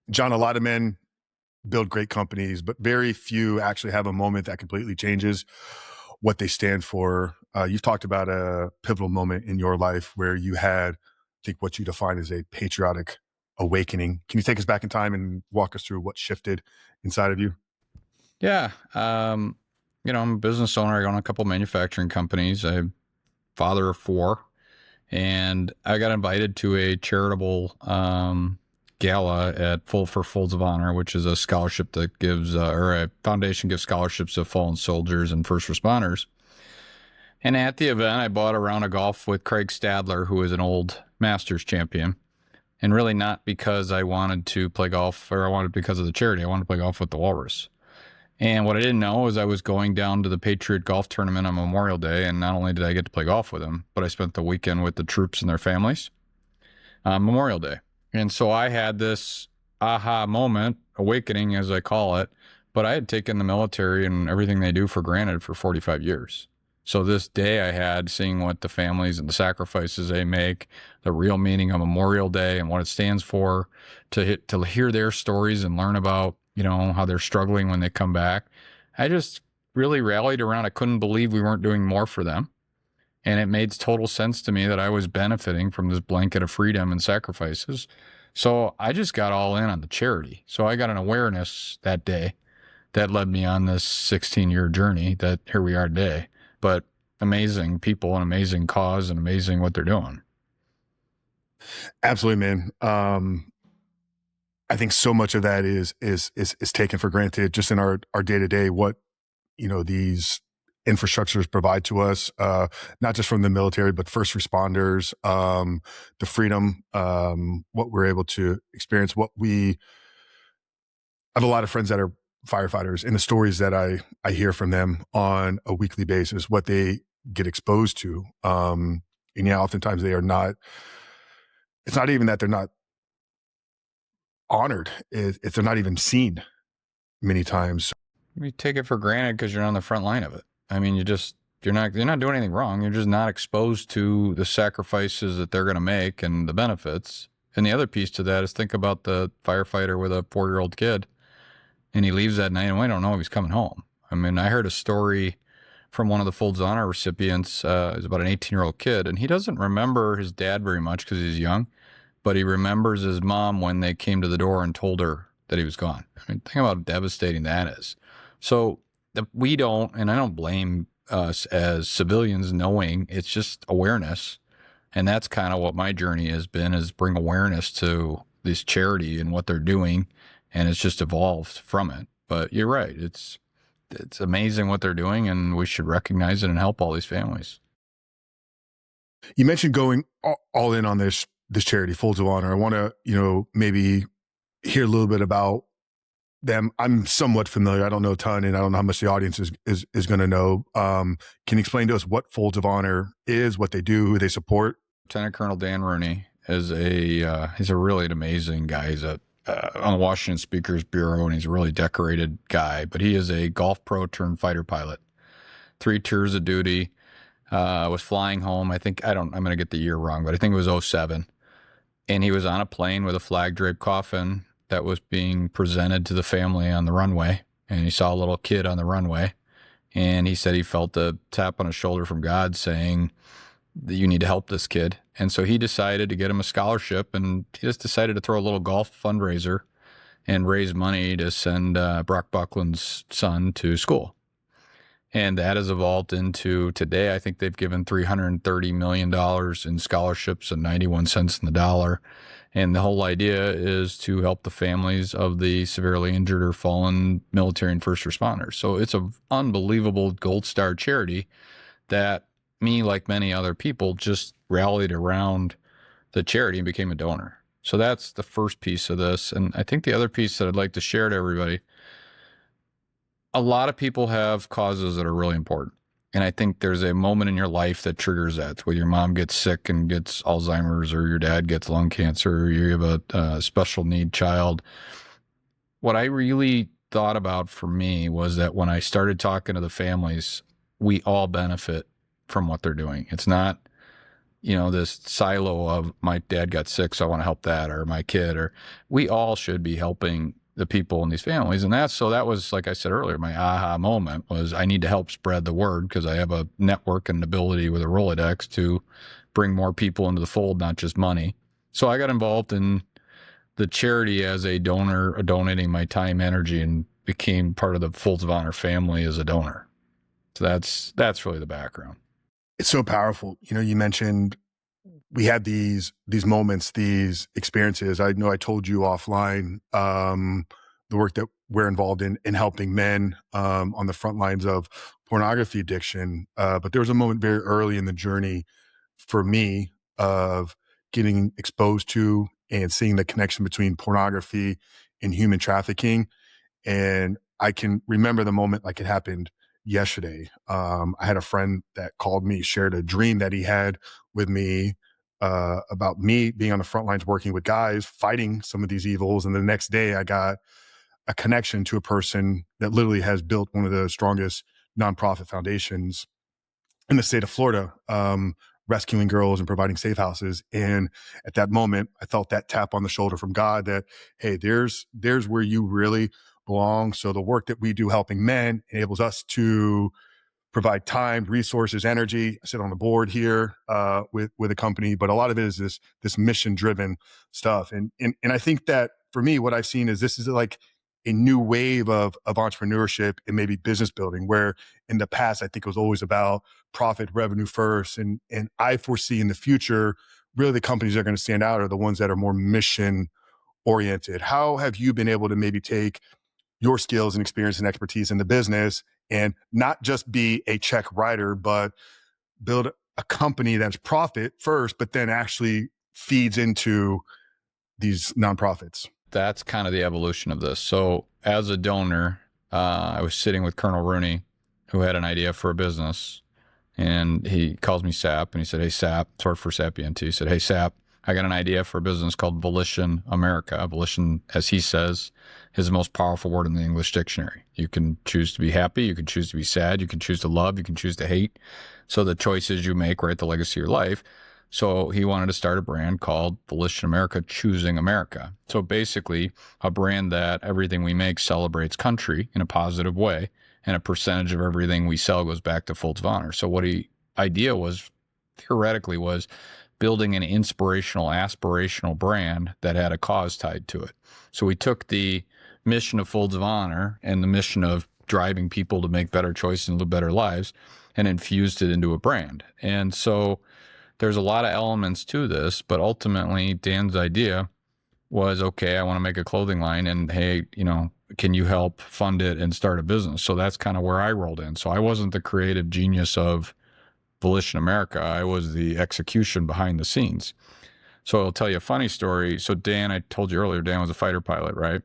John, a lot of men build great companies, but very few actually have a moment that completely changes what they stand for. You've talked about a pivotal moment in your life where you had, I think, what you define as a patriotic awakening. Can you take us back in time and walk us through what shifted inside of you? Yeah. I'm a business owner. I own a couple manufacturing companies. I'm father of four, and I got invited to a charitable gala at for Folds of Honor, which is a scholarship that gives, or a foundation gives scholarships to fallen soldiers and first responders. And at the event, I bought a round of golf with Craig Stadler, who is an old Masters champion. And really not because I wanted to play golf, or I wanted because of the charity. I wanted to play golf with the Walrus. And what I didn't know is I was going down to the Patriot golf tournament on Memorial Day, and not only did I get to play golf with them, but I spent the weekend with the troops and their families on Memorial Day. And so I had this aha moment, awakening as I call it, but I had taken the military and everything they do for granted for 45 years. So this day I had seeing what the families and the sacrifices they make, the real meaning of Memorial Day and what it stands for, to hear their stories and learn about, how they're struggling when they come back. I just really rallied around. I couldn't believe we weren't doing more for them. And it made total sense to me that I was benefiting from this blanket of freedom and sacrifices. So I just got all in on the charity. So I got an awareness that day that led me on this 16-year journey that here we are today. But amazing people, an amazing cause, and amazing what they're doing. Absolutely, man. I think so much of that is taken for granted just in our day to day. What these infrastructures provide to us, not just from the military, but first responders, the freedom, what we're able to experience. I have a lot of friends that are firefighters, and the stories that I hear from them on a weekly basis, what they get exposed to. And oftentimes they are not, it's not even that they're not honored. It's they're not even seen many times. You take it for granted because you're on the front line of it. I mean, you're not doing anything wrong. You're just not exposed to the sacrifices that they're going to make and the benefits. And the other piece to that is think about the firefighter with a 4-year-old kid, and he leaves that night and we don't know if he's coming home. I mean, I heard a story from one of the Folds of Honor recipients. It's about an 18-year-old kid, and he doesn't remember his dad very much because he's young, but he remembers his mom when they came to the door and told her that he was gone. I mean, think about how devastating that is. So we don't, and I don't blame us as civilians knowing, it's just awareness. And that's kind of what my journey has been, is bring awareness to this charity and what they're doing. And it's just evolved from it. But you're right. It's amazing what they're doing, and we should recognize it and help all these families. You mentioned going all in on this charity, Folds of Honor. I want to, maybe hear a little bit about them. I'm somewhat familiar. I don't know a ton, and I don't know how much the audience is going to know. Can you explain to us what Folds of Honor is, what they do, who they support? Lieutenant Colonel Dan Rooney is he's a really amazing guy. He's on the Washington Speakers Bureau, and he's a really decorated guy, but he is a golf pro turned fighter pilot. 3 tours of duty, was flying home. I'm going to get the year wrong, but I think it was 07. And he was on a plane with a flag draped coffin that was being presented to the family on the runway. And he saw a little kid on the runway. And he said he felt a tap on his shoulder from God saying that you need to help this kid. And so he decided to get him a scholarship, and he just decided to throw a little golf fundraiser and raise money to send Brock Buckland's son to school. And that has evolved into today. I think they've given $330 million in scholarships and 91 cents in the dollar. And the whole idea is to help the families of the severely injured or fallen military and first responders. So it's an unbelievable gold star charity that me, like many other people, just rallied around the charity and became a donor. So that's the first piece of this. And I think the other piece that I'd like to share to everybody, a lot of people have causes that are really important. And I think there's a moment in your life that triggers that, where your mom gets sick and gets Alzheimer's, or your dad gets lung cancer, or you have a special need child. What I really thought about for me was that when I started talking to the families, we all benefit from what they're doing. It's not, this silo of my dad got sick, so I want to help that, or my kid, or we all should be helping the people in these families. And that was, like I said earlier, my aha moment was I need to help spread the word because I have a network and ability with a Rolodex to bring more people into the fold, not just money. So I got involved in the charity as a donor, donating my time, energy, and became part of the Folds of Honor family as a donor. So that's really the background. It's so powerful. You mentioned we had these moments, these experiences. I know I told you offline the work that we're involved in helping men on the front lines of pornography addiction. But there was a moment very early in the journey for me of getting exposed to and seeing the connection between pornography and human trafficking. And I can remember the moment like it happened yesterday. I had a friend that called me, shared a dream that he had with me about me being on the front lines working with guys, fighting some of these evils. And the next day I got a connection to a person that literally has built one of the strongest nonprofit foundations in the state of Florida, rescuing girls and providing safe houses. And at that moment, I felt that tap on the shoulder from God that, hey, there's where you really belong. So the work that we do helping men enables us to provide time, resources, energy. I sit on the board here with a company, but a lot of it is this mission driven stuff. And I think that for me, what I've seen is this is like a new wave of entrepreneurship and maybe business building, where in the past, I think it was always about profit, revenue first. And I foresee in the future, really the companies that are going to stand out are the ones that are more mission oriented. How have you been able to maybe take your skills and experience and expertise in the business and not just be a check writer, but build a company that's profit first, but then actually feeds into these nonprofits? That's kind of the evolution of this. So as a donor, I was sitting with Colonel Rooney, who had an idea for a business, and he calls me Sap, and he said, "Hey, Sap," short for Sapiente. He said, "Hey, Sap, I got an idea for a business called Volition America." Volition, as he says, is the most powerful word in the English dictionary. You can choose to be happy, you can choose to be sad, you can choose to love, you can choose to hate. So the choices you make write the legacy of your life. So he wanted to start a brand called Volition America, Choosing America. So basically a brand that everything we make celebrates country in a positive way, and a percentage of everything we sell goes back to Folds of Honor. So what he idea was, theoretically, was building an inspirational, aspirational brand that had a cause tied to it. So we took the mission of Folds of Honor and the mission of driving people to make better choices and live better lives and infused it into a brand. And so there's a lot of elements to this, but ultimately Dan's idea was, okay, I want to make a clothing line, and hey, can you help fund it and start a business? So that's kind of where I rolled in. So I wasn't the creative genius of Volition America. I was the execution behind the scenes. So I'll tell you a funny story. So Dan, I told you earlier, Dan was a fighter pilot, right?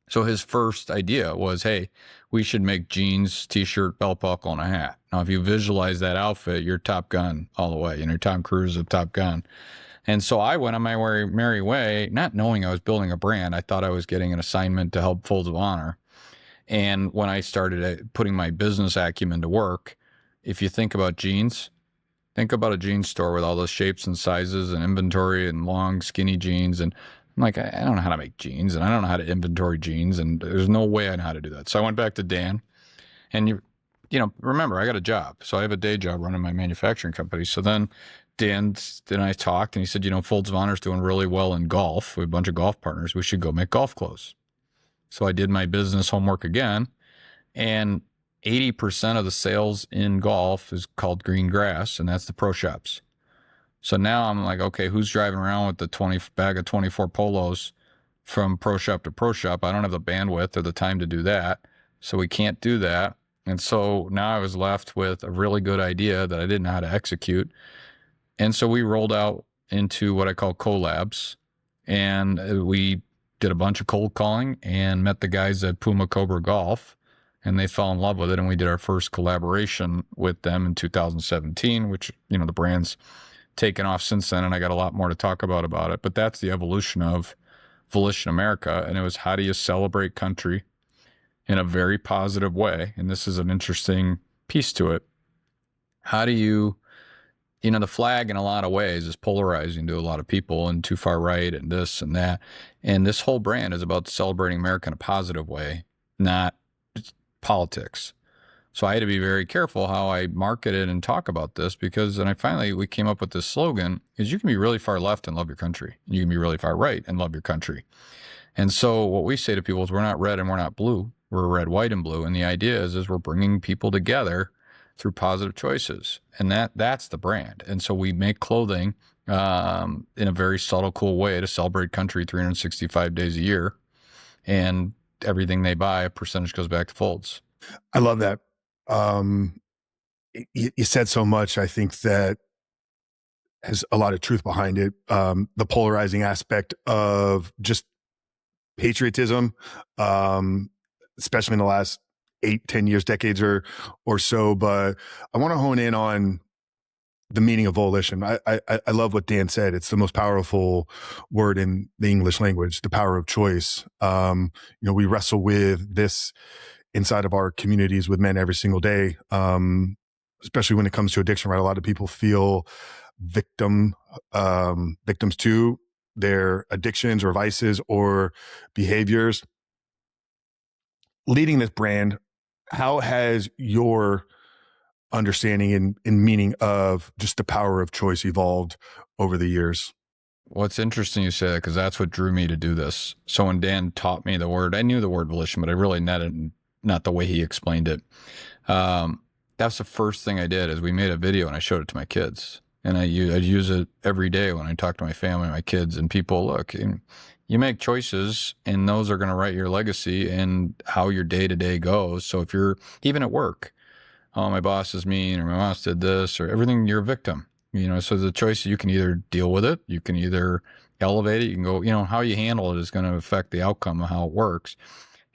So his first idea was, hey, we should make jeans, t-shirt, belt buckle, and a hat. Now, if you visualize that outfit, you're Top Gun all the way. You're Tom Cruise of Top Gun. And so I went on my merry way, not knowing I was building a brand. I thought I was getting an assignment to help Folds of Honor. And when I started putting my business acumen to work, if you think about jeans, think about a jeans store with all those shapes and sizes and inventory and long, skinny jeans. And I'm like, I don't know how to make jeans, and I don't know how to inventory jeans, and there's no way I know how to do that. So I went back to Dan, and remember, I got a job. So I have a day job running my manufacturing company. So then Dan and I talked, and he said, Folds of Honor is doing really well in golf. We have a bunch of golf partners. We should go make golf clothes. So I did my business homework again, and 80% of the sales in golf is called green grass, and that's the pro shops. So now I'm like, okay, who's driving around with the bag of 24 polos from pro shop to pro shop? I don't have the bandwidth or the time to do that. So we can't do that. And so now I was left with a really good idea that I didn't know how to execute. And so we rolled out into what I call collabs, and we did a bunch of cold calling and met the guys at Puma Cobra Golf, and they fell in love with it. And we did our first collaboration with them in 2017, which, the brand's taken off since then. And I got a lot more to talk about it, but that's the evolution of Volition America. And it was, how do you celebrate country in a very positive way? And this is an interesting piece to it. How do you the flag in a lot of ways is polarizing to a lot of people, and too far right and this and that. And this whole brand is about celebrating America in a positive way, not politics. So I had to be very careful how I market it and talk about this, because we came up with this slogan: is you can be really far left and love your country. You can be really far right and love your country. And so what we say to people is, we're not red and we're not blue. We're red, white, and blue. And the idea is we're bringing people together through positive choices. And that's the brand. And so we make clothing in a very subtle, cool way to celebrate country 365 days a year. And everything they buy, a percentage goes back to Folds. I love that. You said so much, I think, that has a lot of truth behind it. The polarizing aspect of just patriotism, especially in the last 8-10 years, decades or so. But I want to hone in on the meaning of volition. I love what Dan said. It's the most powerful word in the English language, the power of choice. We wrestle with this inside of our communities with men every single day, especially when it comes to addiction, right? A lot of people feel victims to their addictions or vices or behaviors. Leading this brand, how has your understanding and meaning of just the power of choice evolved over the years? Well, it's interesting you say that, because that's what drew me to do this. So when Dan taught me the word, I knew the word volition, but I really not the way he explained it. That's the first thing I did, is we made a video and I showed it to my kids. And I'd use it every day when I talk to my family, my kids, and people. Look, you make choices, and those are going to write your legacy and how your day-to-day goes. So if you're even at work, oh, my boss is mean, or my boss did this, or everything, you're a victim. So the choice, you can either deal with it, you can either elevate it, you can go, how you handle it is going to affect the outcome of how it works.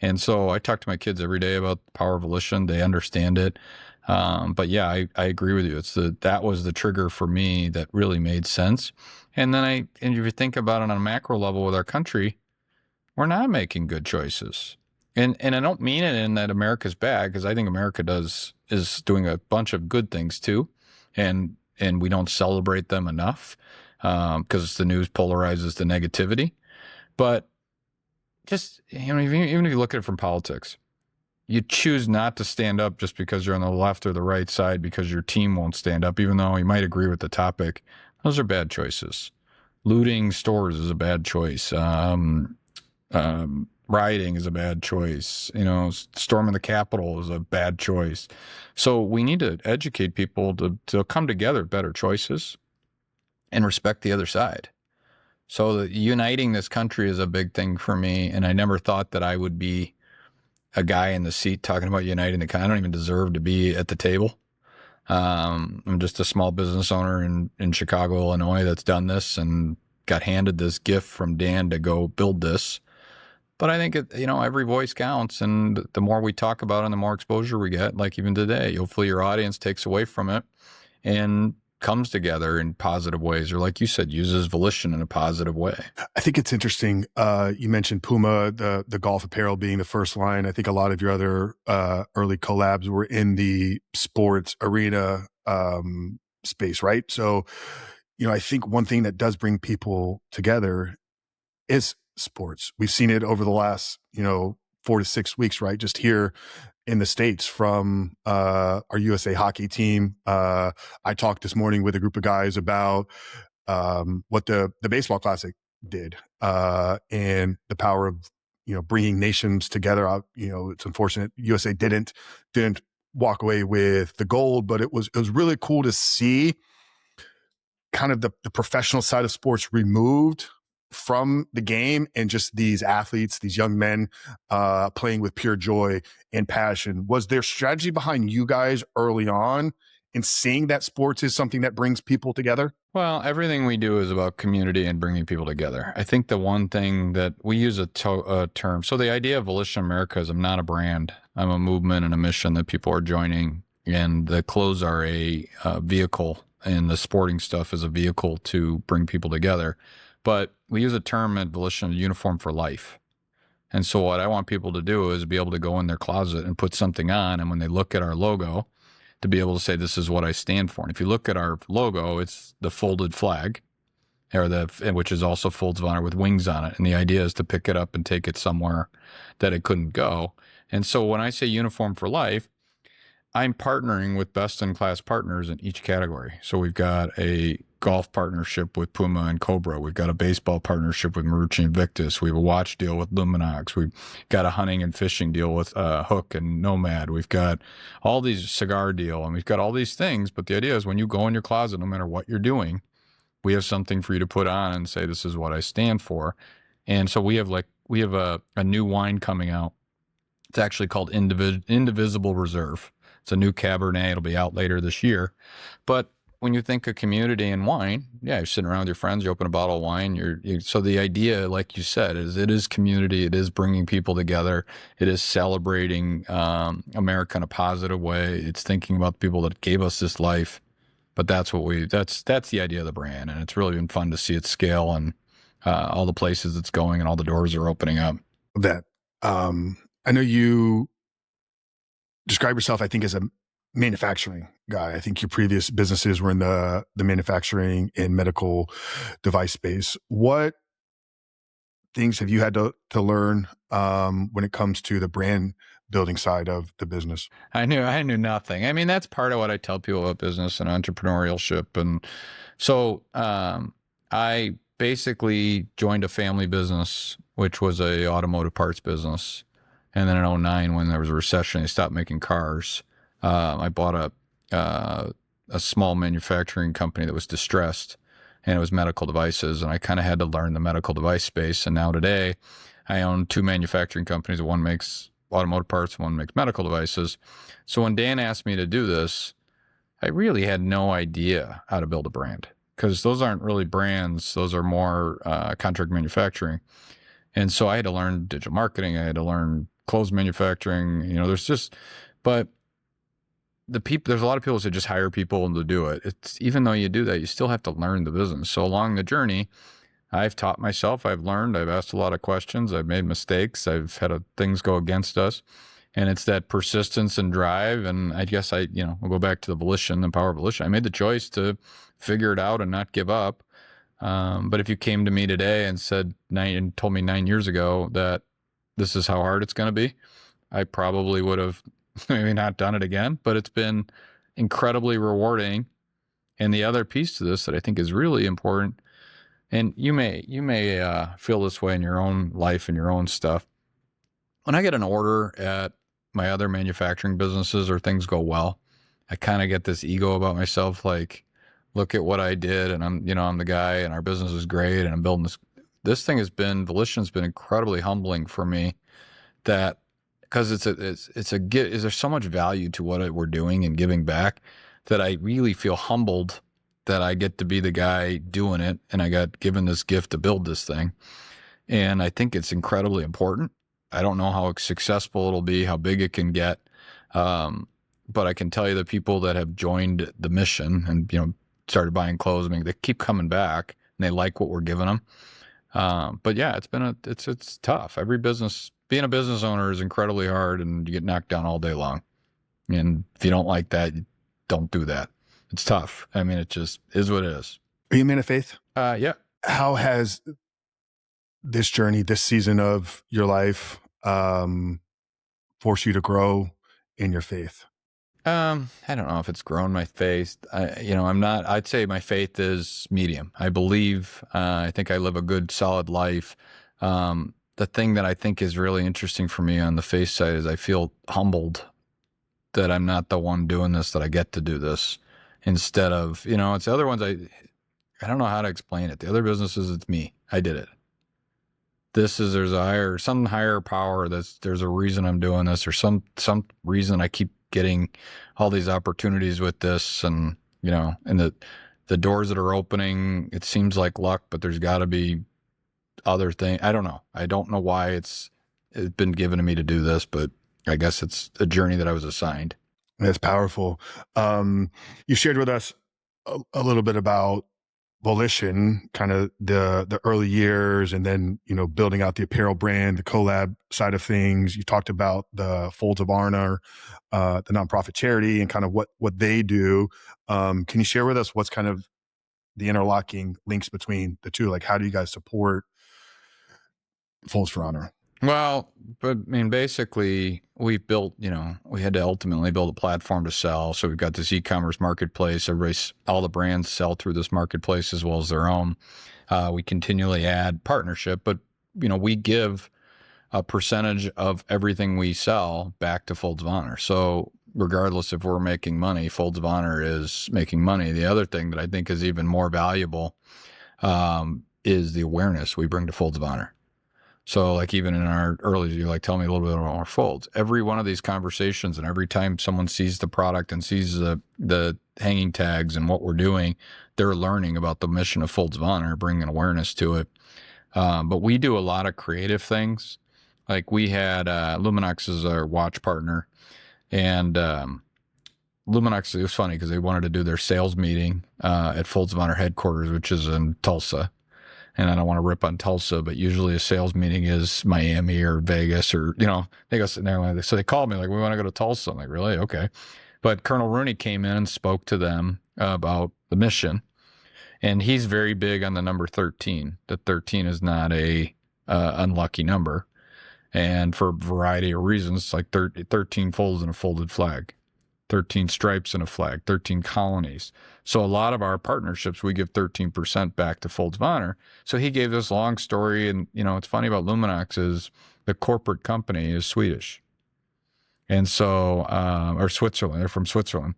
And so I talk to my kids every day about the power of volition. They understand it. But yeah, I agree with you. That was the trigger for me that really made sense. And then if you think about it on a macro level with our country, we're not making good choices. And I don't mean it in that America's bad, because I think America is doing a bunch of good things too. And we don't celebrate them enough, because the news polarizes the negativity. But just, even if you look at it from politics, you choose not to stand up just because you're on the left or the right side, because your team won't stand up, even though you might agree with the topic. Those are bad choices. Looting stores is a bad choice. Rioting is a bad choice. Storming the Capitol is a bad choice. So we need to educate people to come together, better choices, and respect the other side. So uniting this country is a big thing for me, and I never thought that I would be a guy in the seat talking about uniting the country. I don't even deserve to be at the table. I'm just a small business owner in Chicago, Illinois, that's done this and got handed this gift from Dan to go build this. But I think every voice counts, and the more we talk about it, and the more exposure we get, like even today, hopefully your audience takes away from it and comes together in positive ways, or like you said, uses volition in a positive way. I think it's interesting. You mentioned Puma, the golf apparel being the first line. I think a lot of your other early collabs were in the sports arena space, right? So, I think one thing that does bring people together is sports. We've seen it over the last, 4 to 6 weeks, right? Just here in the States, from our USA hockey team. I talked this morning with a group of guys about what the baseball classic did, and the power of bringing nations together. It's unfortunate USA didn't walk away with the gold, but it was really cool to see kind of the professional side of sports removed from the game, and just these athletes, these young men playing with pure joy and passion. Was there strategy behind you guys early on in seeing that sports is something that brings people together? Well, everything we do is about community and bringing people together. I think the one thing that we use a term. So the idea of Volition America is, I'm not a brand. I'm a movement and a mission that people are joining. And the clothes are a vehicle, and the sporting stuff is a vehicle to bring people together. But we use a term at Volition, uniform for life. And so what I want people to do is be able to go in their closet and put something on, and when they look at our logo, to be able to say, this is what I stand for. And if you look at our logo, it's the folded flag, which is also folds of honor with wings on it. And the idea is to pick it up and take it somewhere that it couldn't go. And so when I say uniform for life, I'm partnering with best-in-class partners in each category. So we've got a golf partnership with Puma and Cobra. We've got a baseball partnership with Marucci and Victus. We have a watch deal with Luminox. We've got a hunting and fishing deal with Hook and Nomad. We've got all these cigar deal, and we've got all these things. But the idea is when you go in your closet, no matter what you're doing, we have something for you to put on and say, this is what I stand for. And so we have a new wine coming out. It's actually called Indivisible Reserve. It's a new Cabernet. It'll be out later this year. But when you think of community and wine, yeah, you're sitting around with your friends, you open a bottle of wine. So the idea, like you said, is it is community. It is bringing people together. It is celebrating America in a positive way. It's thinking about the people that gave us this life. But that's the idea of the brand. And it's really been fun to see it scale and all the places it's going and all the doors are opening up. That I know you describe yourself, I think, as a manufacturing guy. I think your previous businesses were in the manufacturing and medical device space. What things have you had to learn when it comes to the brand building side of the business? I knew nothing. I mean, that's part of what I tell people about business and entrepreneurship. And so I basically joined a family business, which was a automotive parts business. And then in 2009, when there was a recession, they stopped making cars. I bought a small manufacturing company that was distressed, and it was medical devices. And I kind of had to learn the medical device space. And now today, I own two manufacturing companies. One makes automotive parts, one makes medical devices. So when Dan asked me to do this, I really had no idea how to build a brand, because those aren't really brands. Those are more contract manufacturing. And so I had to learn digital marketing. I had to learn clothes manufacturing. But there's a lot of people that just hire people to do it. It's, even though you do that, you still have to learn the business. So along the journey, I've taught myself, I've learned, I've asked a lot of questions, I've made mistakes, I've had things go against us. And it's that persistence and drive. And I guess we'll go back to the power of volition. I made the choice to figure it out and not give up. But if you came to me today and told me 9 years ago that this is how hard it's going to be, I probably would have maybe not done it again, but it's been incredibly rewarding. And the other piece to this that I think is really important, and you may feel this way in your own life and your own stuff. When I get an order at my other manufacturing businesses or things go well, I kind of get this ego about myself, like, look at what I did, and I'm the guy, and our business is great, and I'm building this. This thing Volition's been incredibly humbling for me, that because there's so much value to what we're doing and giving back, that I really feel humbled that I get to be the guy doing it, and I got given this gift to build this thing. And I think it's incredibly important. I don't know how successful it'll be, how big it can get. But I can tell you the people that have joined the mission and, started buying clothes, they keep coming back and they like what we're giving them. But yeah, it's tough. Being a business owner is incredibly hard, and you get knocked down all day long. And if you don't like that, don't do that. It's tough. It just is what it is. Are you a man of faith? Yeah. How has this journey, this season of your life, forced you to grow in your faith? I don't know if it's grown my faith. I'd say my faith is medium. I believe, I think I live a good, solid life. The thing that I think is really interesting for me on the faith side is I feel humbled that I'm not the one doing this, that I get to do this instead of, it's the other ones. I don't know how to explain it. The other businesses, it's me. I did it. There's some higher power. There's a reason I'm doing this, or some reason I keep getting all these opportunities with this, and and the doors that are opening, it seems like luck, but there's got to be other things. I don't know. I don't know why it's been given to me to do this, but I guess it's a journey that I was assigned. That's powerful. You shared with us a little bit about Volition, kind of the early years, and then building out the apparel brand, the collab side of things. You talked about the Folds of Honor, the nonprofit charity, and kind of what they do. Can you share with us what's kind of the interlocking links between the two? Like, how do you guys support Folds for Honor? Well, but I mean, basically, we've built, we had to ultimately build a platform to sell. So we've got this e-commerce marketplace. All the brands sell through this marketplace as well as their own. We continually add partnership, but, we give a percentage of everything we sell back to Folds of Honor. So regardless if we're making money, Folds of Honor is making money. The other thing that I think is even more valuable is the awareness we bring to Folds of Honor. So like even in our early, you're like, tell me a little bit about our Folds. Every one of these conversations and every time someone sees the product and sees the hanging tags and what we're doing, they're learning about the mission of Folds of Honor, bringing awareness to it. But we do a lot of creative things. Like we had Luminox as our watch partner, and Luminox, it was funny because they wanted to do their sales meeting at Folds of Honor headquarters, which is in Tulsa. And I don't want to rip on Tulsa, but usually a sales meeting is Miami or Vegas or, they go sitting there. So they called me like, we want to go to Tulsa. I'm like, really? Okay. But Colonel Rooney came in and spoke to them about the mission. And he's very big on the number 13. That 13 is not a unlucky number. And for a variety of reasons, like 13 folds in a folded flag, 13 stripes in a flag, 13 colonies. So a lot of our partnerships, we give 13% back to Folds of Honor. So he gave this long story. And, what's funny about Luminox is the corporate company is Swedish. And so, or Switzerland, they're from Switzerland.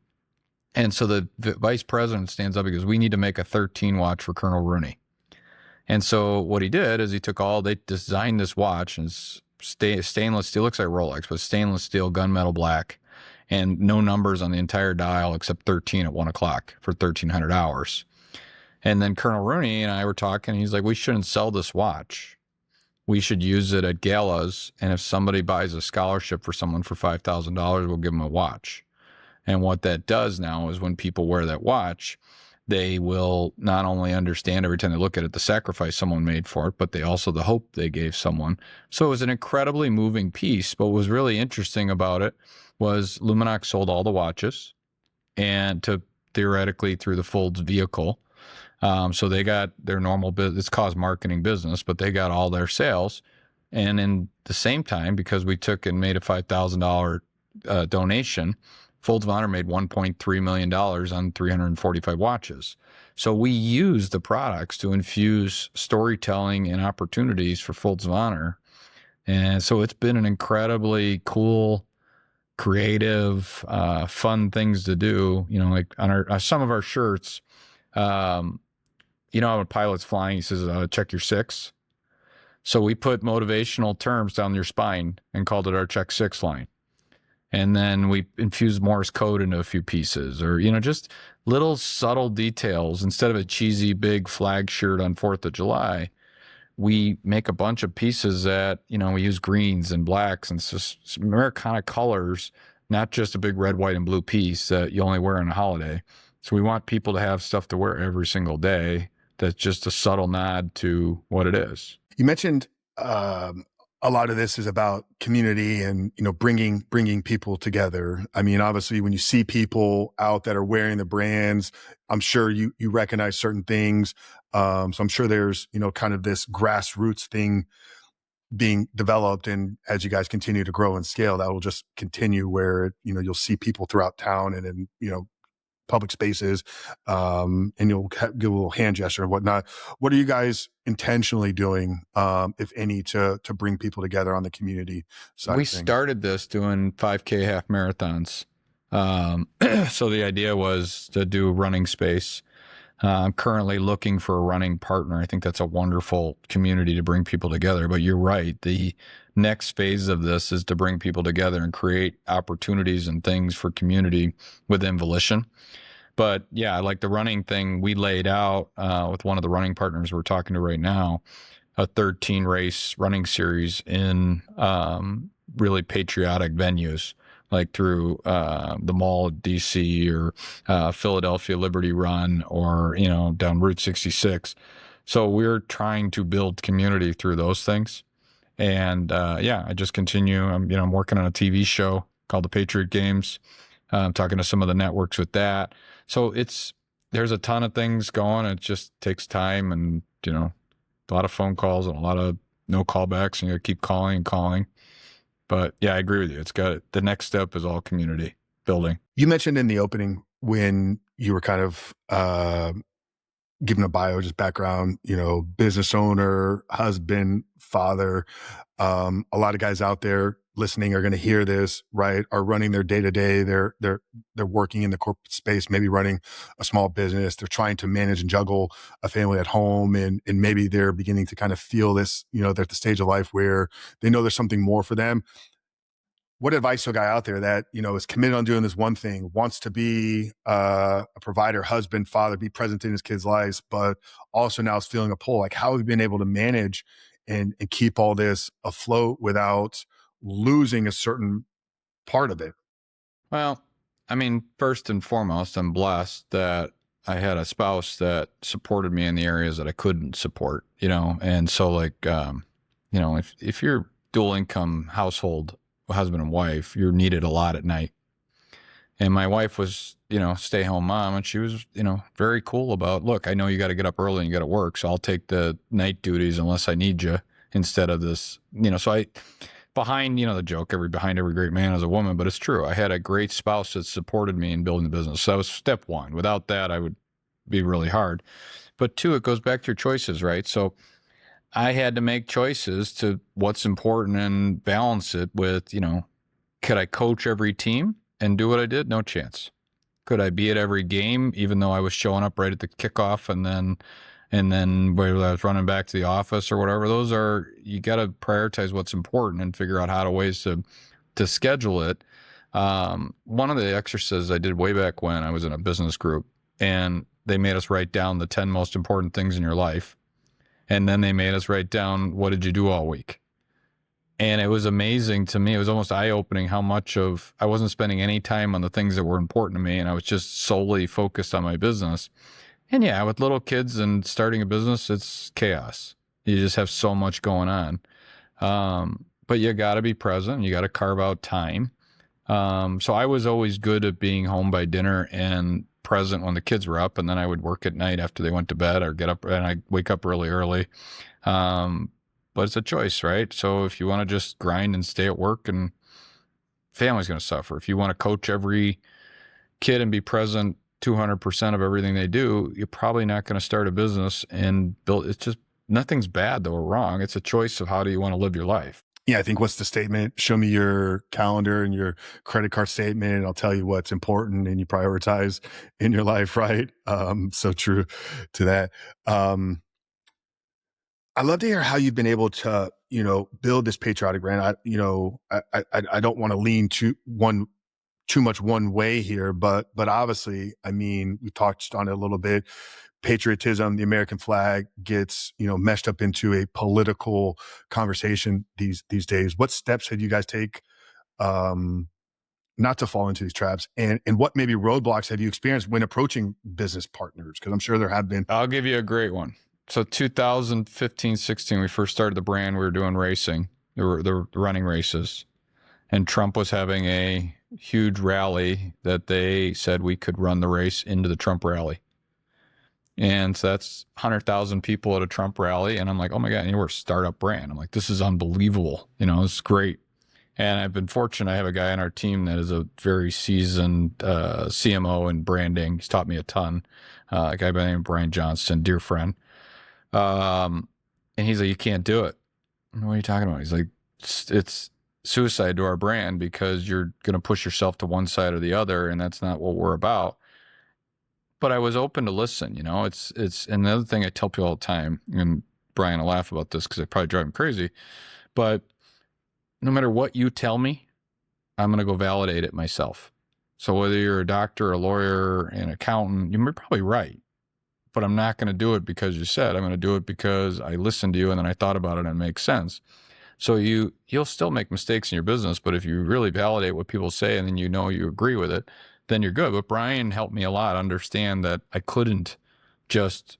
And so the vice president stands up because we need to make a 13 watch for Colonel Rooney. And so what he did is they designed this watch, and it's stainless steel, looks like Rolex, but stainless steel, gunmetal black, and no numbers on the entire dial except 13 at 1 o'clock for 1,300 hours. And then Colonel Rooney and I were talking. He's like, we shouldn't sell this watch. We should use it at galas. And if somebody buys a scholarship for someone for $5,000, we'll give them a watch. And what that does now is when people wear that watch, they will not only understand every time they look at it the sacrifice someone made for it, but the hope they gave someone. So it was an incredibly moving piece. But what was really interesting about it was Luminox sold all the watches and theoretically through the Folds vehicle. So they got their normal business. It's cause marketing business, but they got all their sales. And in the same time, because we took and made a $5,000 donation, Folds of Honor made $1.3 million on 345 watches. So we use the products to infuse storytelling and opportunities for Folds of Honor. And so it's been an incredibly cool, creative, fun things to do. Like on some of our shirts, how a pilot's flying, he says, check your 6. So we put motivational terms down your spine and called it our check 6 line. And then we infused Morse code into a few pieces, or, just little subtle details. Instead of a cheesy big flag shirt on 4th of July, we make a bunch of pieces that, we use greens and blacks and some Americana colors, not just a big red, white, and blue piece that you only wear on a holiday. So we want people to have stuff to wear every single day. That's just a subtle nod to what it is. You mentioned a lot of this is about community and, bringing people together. I mean, obviously when you see people out that are wearing the brands, I'm sure you recognize certain things. So I'm sure there's, kind of this grassroots thing being developed. And as you guys continue to grow and scale, that will just continue where, you'll see people throughout town and in, public spaces, and you'll give a little hand gesture and whatnot. What are you guys intentionally doing, if any, to bring people together on the community side? We started this doing 5K half marathons. So the idea was to do running space. I'm currently looking for a running partner. I think that's a wonderful community to bring people together. But you're right. The next phase of this is to bring people together and create opportunities and things for community within Volition. But yeah, like the running thing, we laid out with one of the running partners we're talking to right now, a 13 race running series in really patriotic venues like through the Mall of DC or Philadelphia Liberty Run or, down Route 66. So we're trying to build community through those things. And I just continue. I'm working on a TV show called the Patriot Games. I'm talking to some of the networks with that. So there's a ton of things going. It just takes time and, a lot of phone calls and a lot of no callbacks, and you got to keep calling and calling. But yeah, I agree with you. The next step is all community building. You mentioned in the opening when you were kind of giving a bio, just background, business owner, husband, father. A lot of guys out there listening are going to hear this, right? Are running their day to day. They're working in the corporate space, maybe running a small business. They're trying to manage and juggle a family at home, and maybe they're beginning to kind of feel this. They're at the stage of life where they know there's something more for them. What advice to a guy out there that, is committed on doing this one thing, wants to be a provider, husband, father, be present in his kids' lives, but also now is feeling a pull? Like, how have you been able to manage and keep all this afloat without losing a certain part of it? Well, I mean, first and foremost, I'm blessed that I had a spouse that supported me in the areas that I couldn't support, and so like, if you're dual income household, husband and wife, you're needed a lot at night. And my wife was, stay home mom, and she was, very cool about, look, I know you got to get up early and you got to work, so I'll take the night duties unless I need you instead of this, so behind, the joke, behind every great man is a woman, but it's true. I had a great spouse that supported me in building the business. So that was step one. Without that, I would be really hard. But two, it goes back to your choices, right? So I had to make choices to what's important and balance it with, could I coach every team and do what I did? No chance. Could I be at every game, even though I was showing up right at the kickoff and then whether I was running back to the office or whatever? You got to prioritize what's important and figure out how to ways to schedule it. One of the exercises I did way back when I was in a business group, and they made us write down the 10 most important things in your life. And then they made us write down, what did you do all week? And it was amazing to me. It was almost eye-opening how much I wasn't spending any time on the things that were important to me, and I was just solely focused on my business. And yeah, with little kids and starting a business, it's chaos. You just have so much going on. But you got to be present. You got to carve out time. So I was always good at being home by dinner and present when the kids were up, and then I would work at night after they went to bed, or get up, and I wake up really early. But it's a choice, right? So if you want to just grind and stay at work, and family's going to suffer. If you want to coach every kid and be present 200% of everything they do, you're probably not going to start a business and build. It's just, nothing's bad though or wrong. It's a choice of how do you want to live your life. Yeah, I think what's the statement? Show me your calendar and your credit card statement, and I'll tell you what's important and you prioritize in your life, right? So true to that. I'd love to hear how you've been able to, build this patriotic brand. I don't want to lean too much one way here, but obviously, I mean, we touched on it a little bit. Patriotism, the American flag gets, meshed up into a political conversation these days. What steps have you guys take not to fall into these traps? And what maybe roadblocks have you experienced when approaching business partners? Because I'm sure there have been. I'll give you a great one. So 2015, 16, we first started the brand. We were doing racing. There were running races. And Trump was having a huge rally that they said we could run the race into the Trump rally. And so that's 100,000 people at a Trump rally. And I'm like, oh my God, we're a startup brand. I'm like, this is unbelievable. It's great. And I've been fortunate. I have a guy on our team that is a very seasoned CMO in branding. He's taught me a ton. A guy by the name of Brian Johnston, dear friend. And he's like, you can't do it. What are you talking about? He's like, it's suicide to our brand because you're going to push yourself to one side or the other. And that's not what we're about. But I was open to listen, it's another thing I tell people all the time, and Brian will laugh about this because I probably drive him crazy, but no matter what you tell me, I'm going to go validate it myself. So whether you're a doctor, a lawyer, an accountant, you're probably right, but I'm not going to do it because you said. I'm going to do it because I listened to you and then I thought about it and it makes sense. So you'll still make mistakes in your business, but if you really validate what people say and then you agree with it, then you're good. But Brian helped me a lot understand that I couldn't just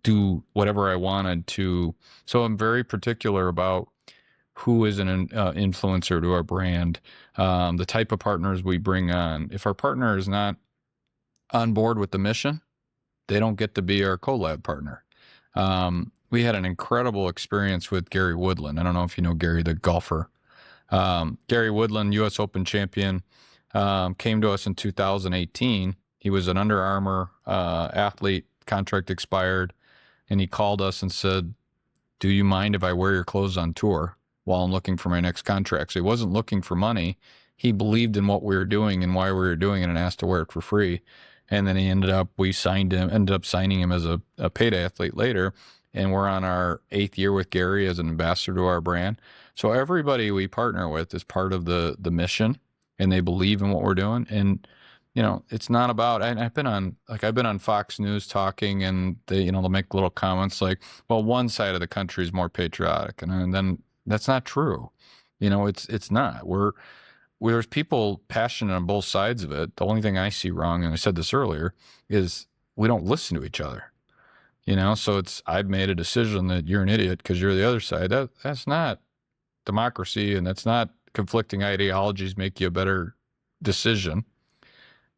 do whatever I wanted to. So I'm very particular about who is an influencer to our brand, the type of partners we bring on. If our partner is not on board with the mission, they don't get to be our collab partner. We had an incredible experience with Gary Woodland. I don't know if you know Gary, the golfer. Gary Woodland, U.S. Open champion, came to us in 2018. He was an Under Armour athlete, contract expired, and he called us and said, do you mind if I wear your clothes on tour while I'm looking for my next contract? So he wasn't looking for money. He believed in what we were doing and why we were doing it and asked to wear it for free. And then ended up signing him as a paid athlete later. And we're on our 8th year with Gary as an ambassador to our brand. So everybody we partner with is part of the mission, and they believe in what we're doing. And it's not about, and I've been on Fox News talking, and they'll make little comments like, well, one side of the country is more patriotic. And then that's not true. It's not. There's people passionate on both sides of it. The only thing I see wrong, and I said this earlier, is we don't listen to each other. So I've made a decision that you're an idiot because you're the other side. That's not democracy, and that's not conflicting ideologies make you a better decision.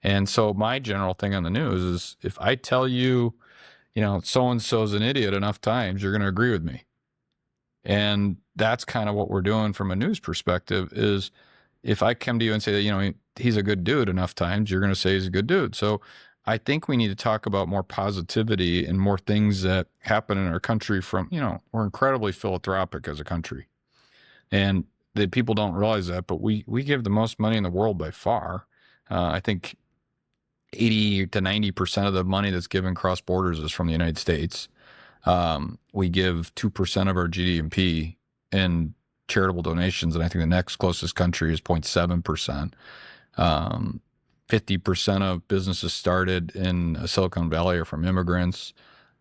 And so my general thing on the news is if I tell you, so-and-so's an idiot enough times, you're going to agree with me. And that's kind of what we're doing from a news perspective is if I come to you and say that, he's a good dude enough times, you're going to say he's a good dude. So I think we need to talk about more positivity and more things that happen in our country from, we're incredibly philanthropic as a country. And the people don't realize that, but we give the most money in the world by far. I think 80 to 90% of the money that's given cross borders is from the United States. We give 2% of our GDP in charitable donations, and I think the next closest country is 0.7%. 50% of businesses started in Silicon Valley are from immigrants.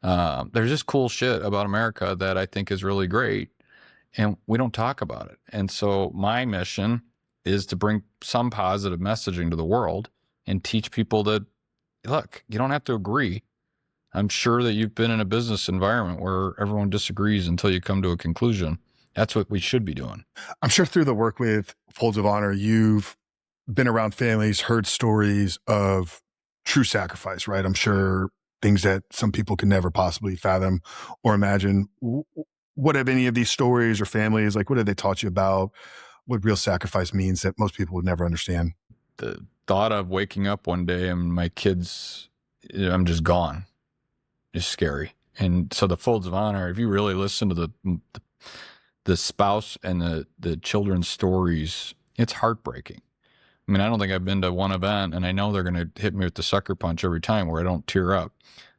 There's just cool shit about America that I think is really great, and we don't talk about it. And so my mission is to bring some positive messaging to the world and teach people that, look, you don't have to agree. I'm sure that you've been in a business environment where everyone disagrees until you come to a conclusion. That's what we should be doing. I'm sure through the work with Folds of Honor, you've been around families, heard stories of true sacrifice, right? I'm sure things that some people can never possibly fathom or imagine. What have any of these stories or families, like what have they taught you about what real sacrifice means that most people would never understand? The thought of waking up one day and my kids, I'm just gone, is scary. And so the Folds of Honor, if you really listen to the spouse and the children's stories, it's heartbreaking. I mean, I don't think I've been to one event, and I know they're going to hit me with the sucker punch every time where I don't tear up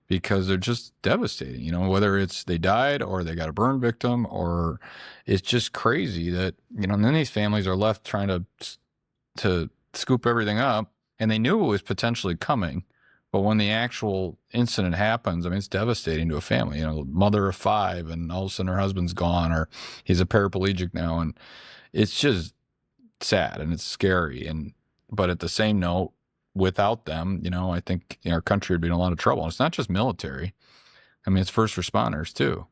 because they're just devastating, whether it's they died or they got a burn victim, or it's just crazy that, and then these families are left trying to scoop everything up, and they knew it was potentially coming. But when the actual incident happens, I mean, it's devastating to a family, mother of 5, and all of a sudden her husband's gone, or he's a paraplegic now. And it's just sad and it's scary. But at the same note, without them, I think our country would be in a lot of trouble. And it's not just military. I mean, it's first responders too.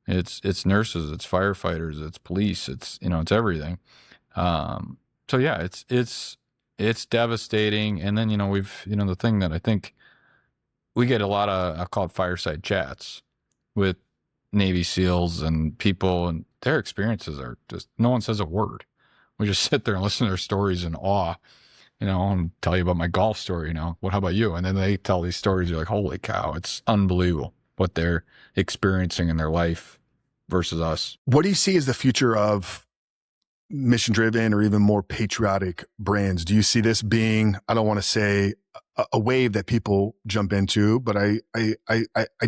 It's nurses, it's firefighters, it's police, it's everything. So yeah, it's devastating. And then, we've, the thing that I think we get a lot of, I call it fireside chats with Navy SEALs and people, and their experiences are just, no one says a word. We just sit there and listen to their stories in awe, and tell you about my golf story, how about you? And then they tell these stories. You're like, holy cow, it's unbelievable what they're experiencing in their life versus us. What do you see as the future of mission-driven or even more patriotic brands? Do you see this being, I don't want to say a wave that people jump into, but I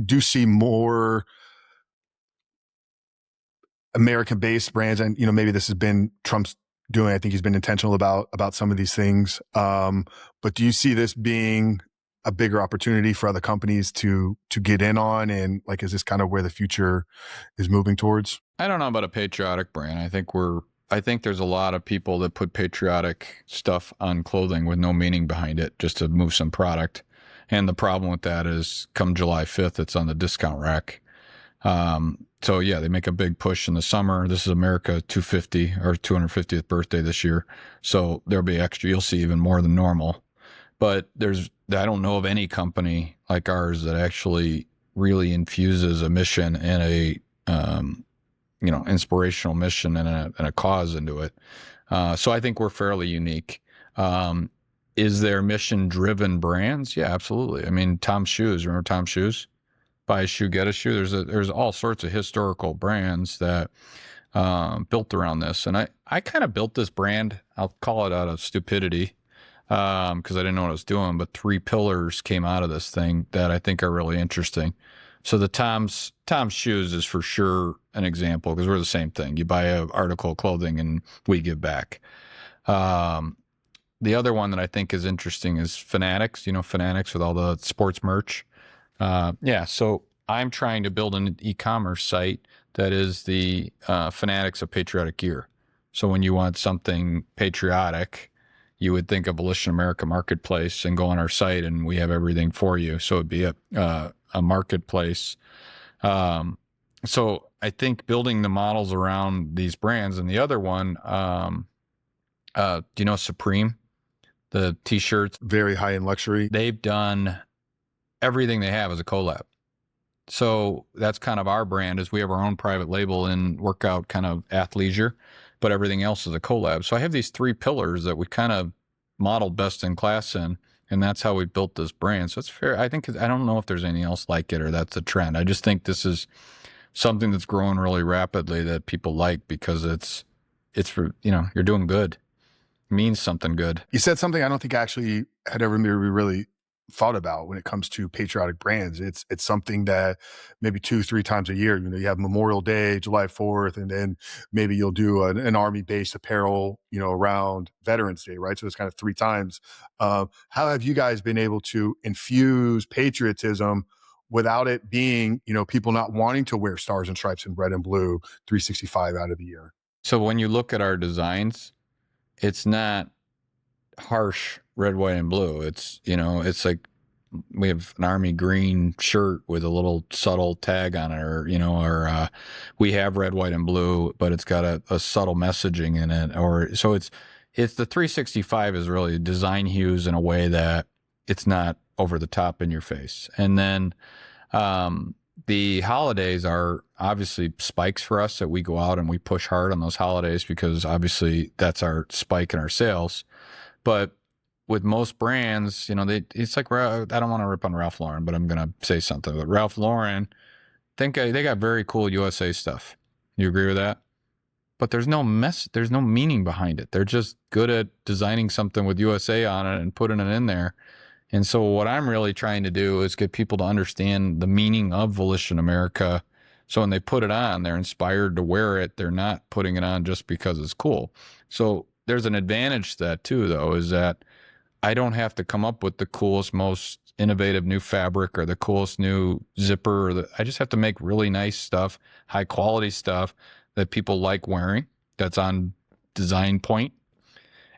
do see more American-based brands, and maybe this has been Trump's doing. I think he's been intentional about some of these things. But do you see this being a bigger opportunity for other companies to get in on? And like, is this kind of where the future is moving towards? I don't know about a patriotic brand. I think there's a lot of people that put patriotic stuff on clothing with no meaning behind it just to move some product. And the problem with that is come July 5th, it's on the discount rack. So yeah, they make a big push in the summer. This is America 250 or 250th birthday this year. So there'll be extra. You'll see even more than normal. But I don't know of any company like ours that actually really infuses a mission and a, inspirational mission and a cause into it. So I think we're fairly unique. Is there mission driven brands? Yeah, absolutely. I mean, Tom's Shoes, remember Tom's Shoes? Buy a shoe, get a shoe. There's all sorts of historical brands that built around this. And I kind of built this brand, I'll call it out of stupidity, because I didn't know what I was doing, but 3 pillars came out of this thing that I think are really interesting. So the Tom's Shoes is for sure an example, because we're the same thing. You buy an article of clothing and we give back. The other one that I think is interesting is Fanatics, Fanatics with all the sports merch. So I'm trying to build an e-commerce site that is the Fanatics of patriotic gear. So when you want something patriotic, you would think of Volition America Marketplace and go on our site, and we have everything for you. So it'd be a marketplace. So I think building the models around these brands. And the other one, do you know Supreme? The T-shirts. Very high in luxury. They've done everything they have as a collab. So that's kind of our brand, is we have our own private label in workout kind of athleisure, but everything else is a collab. So I have these 3 pillars that we kind of modeled best in class in, and that's how we built this brand. So it's fair. I don't know if there's anything else like it or that's a trend. I just think this is something that's growing really rapidly that people like, because it's for, you're doing good. It means something good. You said something I don't think I actually had ever really thought about when it comes to patriotic brands. It's something that maybe 2-3 times a year, you have Memorial Day, July 4th, and then maybe you'll do an Army-based apparel, around Veterans Day, right? So it's kind of 3 times. How have you guys been able to infuse patriotism without it being, people not wanting to wear stars and stripes and red and blue 365 out of the year? So when you look at our designs, it's not harsh red, white, and blue. It's, it's like we have an army green shirt with a little subtle tag on it, or we have red, white, and blue, but it's got a subtle messaging in it. So it's the 365 is really design hues in a way that it's not over the top in your face. And then the holidays are obviously spikes for us, that we go out and we push hard on those holidays, because obviously that's our spike in our sales. But with most brands, it's like, I don't want to rip on Ralph Lauren, but I'm going to say something. But Ralph Lauren, they got very cool USA stuff. You agree with that? But there's no meaning behind it. They're just good at designing something with USA on it and putting it in there. And so what I'm really trying to do is get people to understand the meaning of Volition America. So when they put it on, they're inspired to wear it. They're not putting it on just because it's cool. So there's an advantage to that too, though, is that I don't have to come up with the coolest, most innovative new fabric or the coolest new zipper. I just have to make really nice stuff, high quality stuff that people like wearing, that's on design point.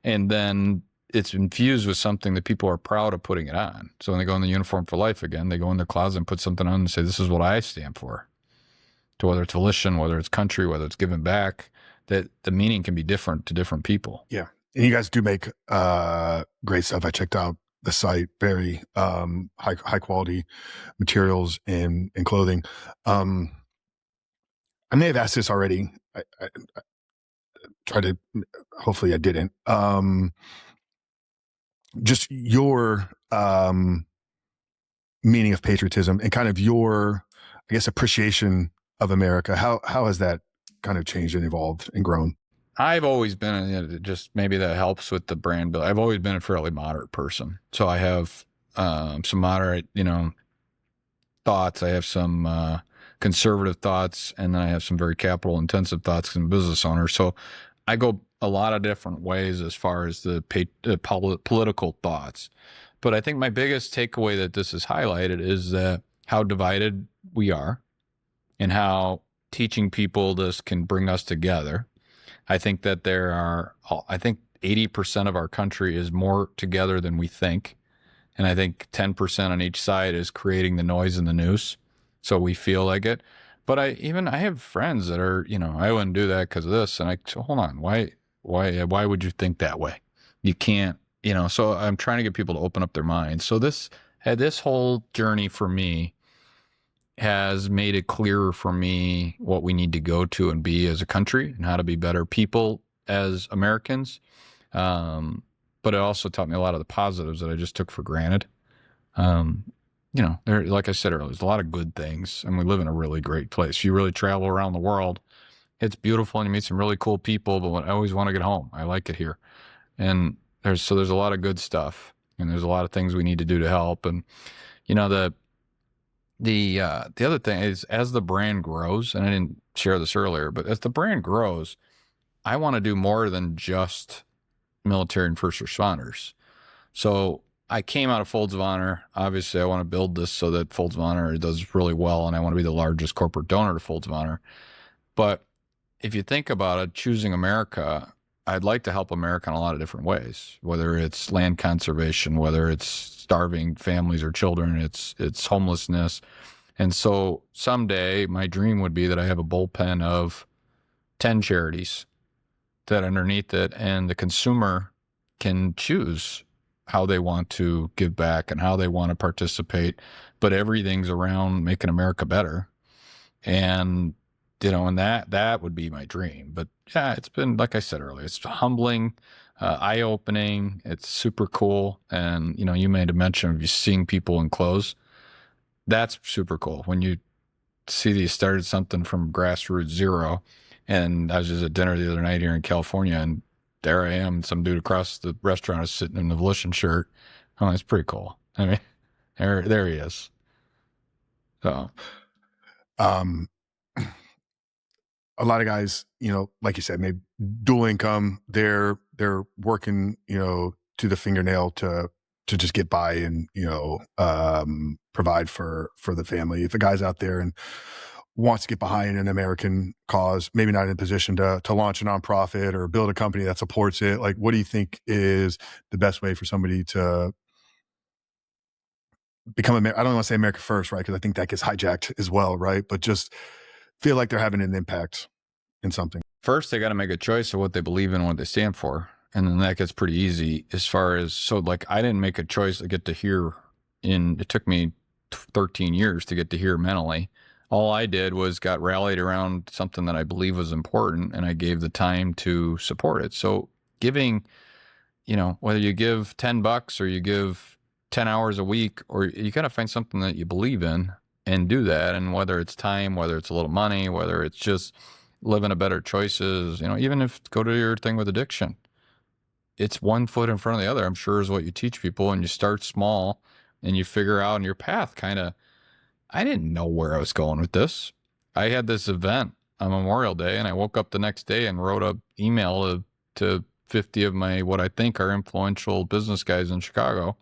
And then it's infused with something that people are proud of putting it on. So when they go in the uniform for life again, they go in their closet and put something on and say, this is what I stand for. To whether it's volition, whether it's country, whether it's giving back, that the meaning can be different to different people. Yeah. And you guys do make great stuff. I checked out the site, very high quality materials and clothing. I may have asked this already. I tried to, hopefully I didn't. Just your meaning of patriotism and kind of your, I guess, appreciation of America. How has that kind of changed and evolved and grown? I've always been, just maybe that helps with the brand build. I've always been a fairly moderate person. So I have some moderate, thoughts. I have some conservative thoughts, and then I have some very capital intensive thoughts as a business owner. So I go a lot of different ways as far as the political thoughts. But I think my biggest takeaway that this has highlighted is that how divided we are and how teaching people this can bring us together. I think that I think 80% of our country is more together than we think. And I think 10% on each side is creating the noise in the news. So we feel like it. But I have friends that are, I wouldn't do that because of this. And so hold on, why would you think that way? You can't, so I'm trying to get people to open up their minds. So this whole journey for me has made it clearer for me what we need to go to and be as a country and how to be better people as Americans. But it also taught me a lot of the positives that I just took for granted. There, like I said earlier, there's a lot of good things, and we live in a really great place. If you really travel around the world, it's beautiful, and you meet some really cool people. But I always want to get home. I like it here, and there's a lot of good stuff, and there's a lot of things we need to do to help. And the other thing is, as the brand grows, and I didn't share this earlier, but as the brand grows, I want to do more than just military and first responders. So I came out of Folds of Honor. Obviously, I want to build this so that Folds of Honor does really well, and I want to be the largest corporate donor to Folds of Honor. But if you think about it, choosing America, I'd like to help America in a lot of different ways, whether it's land conservation, whether it's starving families or children, it's homelessness. And so someday my dream would be that I have a bullpen of 10 charities that underneath it, and the consumer can choose how they want to give back and how they want to participate, but everything's around making America better. And, and that would be my dream. But yeah, it's been, like I said earlier, it's humbling, eye-opening. It's super cool. And, you made a mention of you seeing people in clothes. That's super cool. When you see that you started something from grassroots zero. And I was just at dinner the other night here in California, and there I am. Some dude across the restaurant is sitting in the Volition shirt. Oh, that's pretty cool. I mean, there he is. So, a lot of guys, like you said, maybe dual income, they're working, to the fingernail to just get by and, provide for the family. If a guy's out there and wants to get behind an American cause, maybe not in a position to launch a nonprofit or build a company that supports it, like, what do you think is the best way for somebody to become I don't want to say America first, right? Because I think that gets hijacked as well, right? But just feel like they're having an impact in something. First, they got to make a choice of what they believe in and what they stand for. And then that gets pretty easy as far as, so like, I didn't make a choice to get to here it took me 13 years to get to here mentally. All I did was got rallied around something that I believe was important, and I gave the time to support it. So giving, whether you give $10 or you give 10 hours a week, or you got to find something that you believe in and do that. And whether it's time, whether it's a little money, whether it's just living a better choices, even if go to your thing with addiction, it's one foot in front of the other, I'm sure, is what you teach people. And you start small and you figure out your path. I didn't know where I was going with this. I had this event on Memorial Day, and I woke up the next day and wrote an email to 50 of my, what I think are influential business guys in Chicago,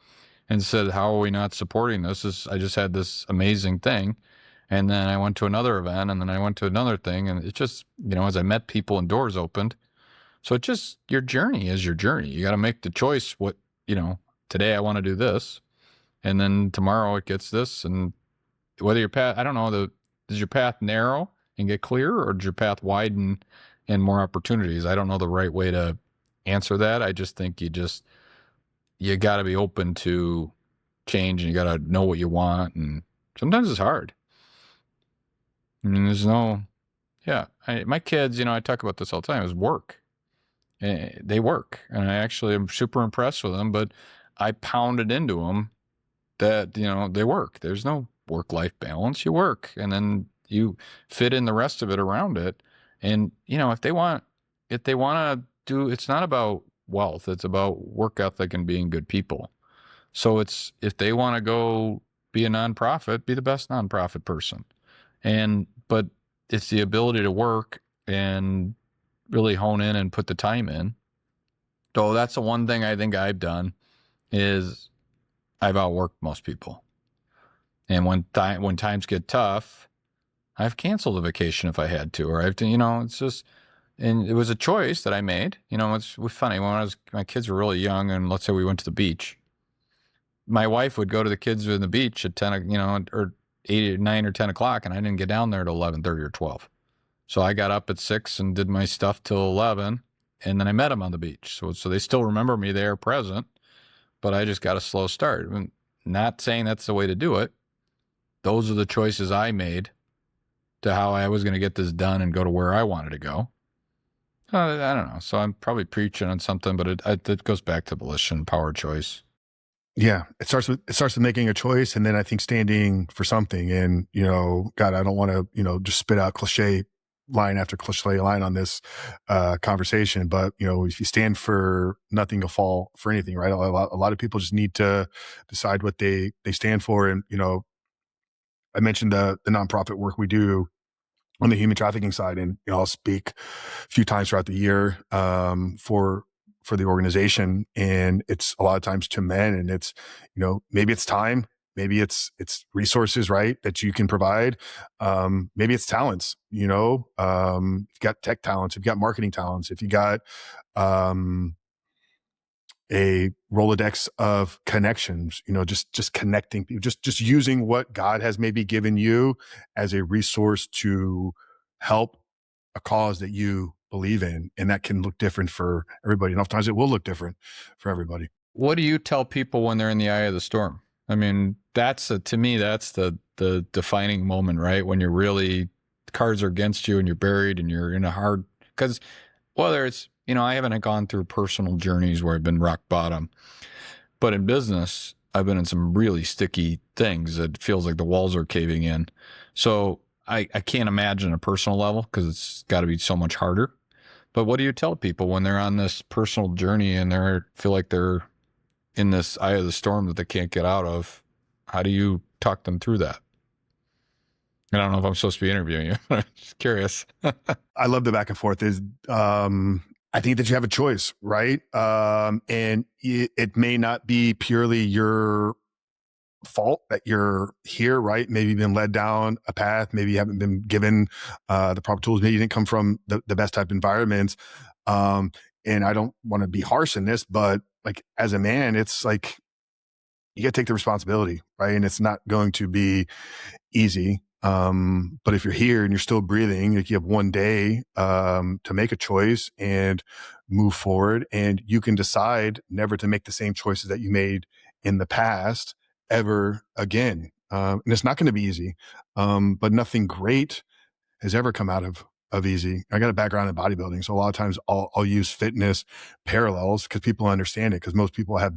and said, how are we not supporting this? I just had this amazing thing. And then I went to another event, and then I went to another thing. And it just, as I met people and doors opened. So it just, your journey is your journey. You got to make the choice. Today I want to do this, and then tomorrow it gets this. And whether your path, I don't know, does your path narrow and get clearer, or does your path widen and more opportunities? I don't know the right way to answer that. I just think you got to be open to change, and you got to know what you want. And sometimes it's hard. I mean, my kids, I talk about this all the time, is work. They work, and I actually am super impressed with them, but I pounded into them that, they work. There's no work-life balance. You work, and then you fit in the rest of it around it. And, if they want to do, it's not about wealth. It's about work ethic and being good people. So if they want to go be a nonprofit, be the best nonprofit person. But it's the ability to work and really hone in and put the time in. So that's the one thing I think I've done is I've outworked most people. And when times get tough, I've canceled a vacation if I had to, or I've, it's just, and it was a choice that I made. It's funny when my kids were really young, and let's say we went to the beach. My wife would go to the kids in the beach at 10, or 8 or 9 or 10 o'clock, and I didn't get down there till 11:30 or 12. So I got up at 6 and did my stuff till 11, and then I met them on the beach. So they still remember me there present, but I just got a slow start. I'm not saying that's the way to do it. Those are the choices I made to how I was going to get this done and go to where I wanted to go. I don't know. So I'm probably preaching on something, but it goes back to volition, power, choice. Yeah, it starts with making a choice, and then I think standing for something. And God, I don't want to just spit out cliche line after cliche line on this conversation, but if you stand for nothing, you'll fall for anything, right? A lot of people just need to decide what they stand for. And I mentioned the nonprofit work we do on the human trafficking side, and I'll speak a few times throughout the year for the organization, and it's a lot of times to men, and it's maybe it's time, maybe it's resources, right, that you can provide, maybe it's talents. You've got tech talents, you've got marketing talents, if you got a Rolodex of connections, just connecting people, just using what God has maybe given you as a resource to help a cause that you believe in. And that can look different for everybody. And oftentimes it will look different for everybody. What do you tell people when they're in the eye of the storm? I mean, to me, that's the defining moment, right? When you're really, cards are against you and you're buried and you're in a hard, because whether it's, I haven't gone through personal journeys where I've been rock bottom, but in business, I've been in some really sticky things that feels like the walls are caving in. So I can't imagine a personal level because it's got to be so much harder. But what do you tell people when they're on this personal journey and feel like they're in this eye of the storm that they can't get out of? How do you talk them through that? I don't know if I'm supposed to be interviewing you. I'm just curious. I love the back and forth. I think that you have a choice, right? And it may not be purely your fault that you're here, right? Maybe you've been led down a path. Maybe you haven't been given the proper tools. Maybe you didn't come from the best type of environments. And I don't want to be harsh in this, but like as a man, it's like you got to take the responsibility, right? And it's not going to be easy. But if you're here and you're still breathing, like you have one day to make a choice and move forward, and you can decide never to make the same choices that you made in the past ever again. And it's not going to be easy, but nothing great has ever come out of easy. I got a background in bodybuilding, so a lot of times I'll use fitness parallels because people understand it, because most people have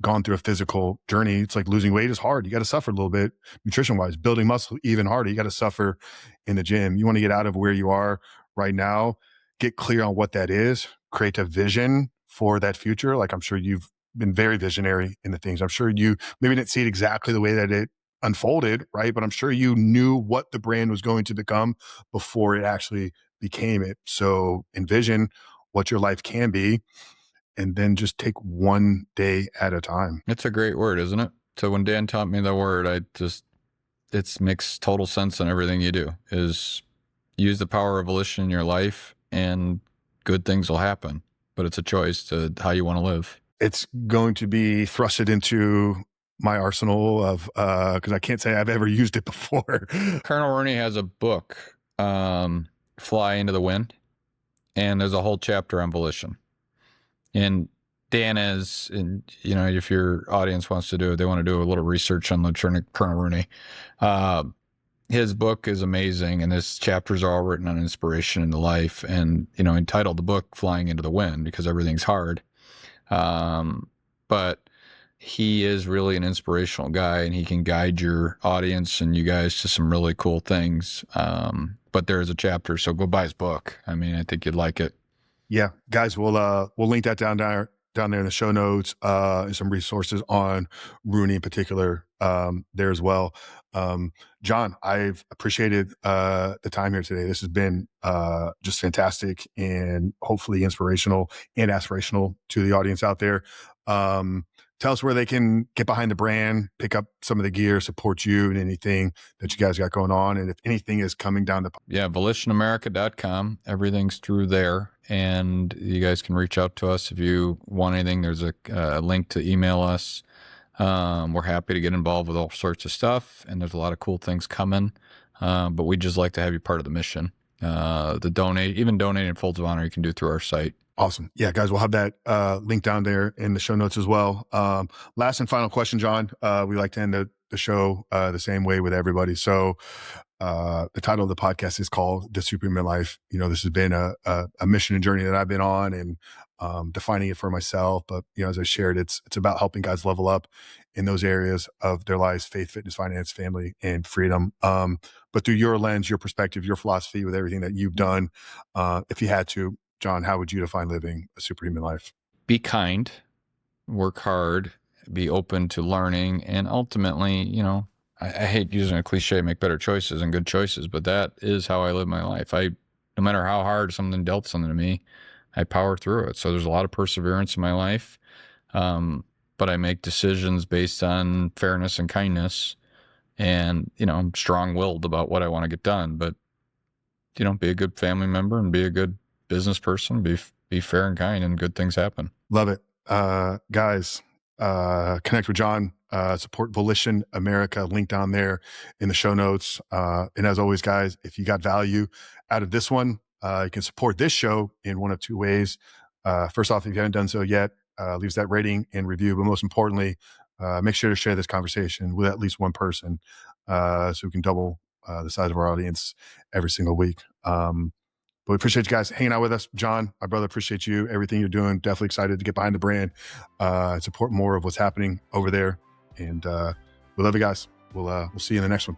gone through a physical journey. It's like losing weight is hard. You got to suffer a little bit nutrition wise. Building muscle even harder. You got to suffer in the gym. You want to get out of where you are right now, get clear on what that is, create a vision for that future. Like I'm sure you've been very visionary in the things. I'm sure you maybe didn't see it exactly the way that it unfolded, right? But I'm sure you knew what the brand was going to become before it actually became it. So envision what your life can be, and then just take one day at a time. It's a great word, isn't it? So when Dan taught me the word, it makes total sense in everything you do, is use the power of volition in your life and good things will happen. But it's a choice to how you want to live. It's going to be thrusted into my arsenal of, because I can't say I've ever used it before. Colonel Rooney has a book, Fly into the Wind, and there's a whole chapter on volition. And Dan is, and if your audience wants to do it, they want to do a little research on Colonel Rooney. His book is amazing, and his chapters are all written on inspiration in the life, and entitled the book "Flying into the Wind" because everything's hard. But he is really an inspirational guy, and he can guide your audience and you guys to some really cool things. But there's a chapter, so go buy his book. I mean, I think you'd like it. Yeah, guys, we'll link that down there in the show notes, and some resources on Rooney in particular there as well. John, I've appreciated the time here today. This has been just fantastic and hopefully inspirational and aspirational to the audience out there. tell us where they can get behind the brand, pick up some of the gear, support you and anything that you guys got going on. And if anything is coming down the... Yeah, volitionamerica.com. Everything's through there. And you guys can reach out to us if you want anything. There's a link to email us. We're happy to get involved with all sorts of stuff. And there's a lot of cool things coming. But we just like to have you part of the mission. Even donating folds of honor you can do through our site. Awesome. Yeah, guys, we'll have that link down there in the show notes as well. Last and final question, John. We like to end the show the same way with everybody. So the title of the podcast is called The Superhuman Life. This has been a mission and journey that I've been on, and defining it for myself. But, as I shared, it's about helping guys level up in those areas of their lives: faith, fitness, finance, family, and freedom. But through your lens, your perspective, your philosophy, with everything that you've done, if you had to, John, how would you define living a superhuman life? Be kind, work hard, be open to learning, and ultimately, I hate using a cliche, make better choices and good choices, but that is how I live my life. No matter how hard something dealt something to me, I power through it. So there's a lot of perseverance in my life, but I make decisions based on fairness and kindness, and, I'm strong-willed about what I want to get done, but, be a good family member and be a good business person, be fair and kind, and good things happen. Love it. Guys, connect with John, support Volition America, link down there in the show notes. And as always, guys, if you got value out of this one, you can support this show in one of two ways. First off, if you haven't done so yet, leave us that rating and review. But most importantly, make sure to share this conversation with at least one person, so we can double the size of our audience every single week. But we appreciate you guys hanging out with us. John, my brother, appreciate you, everything you're doing. Definitely excited to get behind the brand, and support more of what's happening over there. And we love you guys. We'll see you in the next one.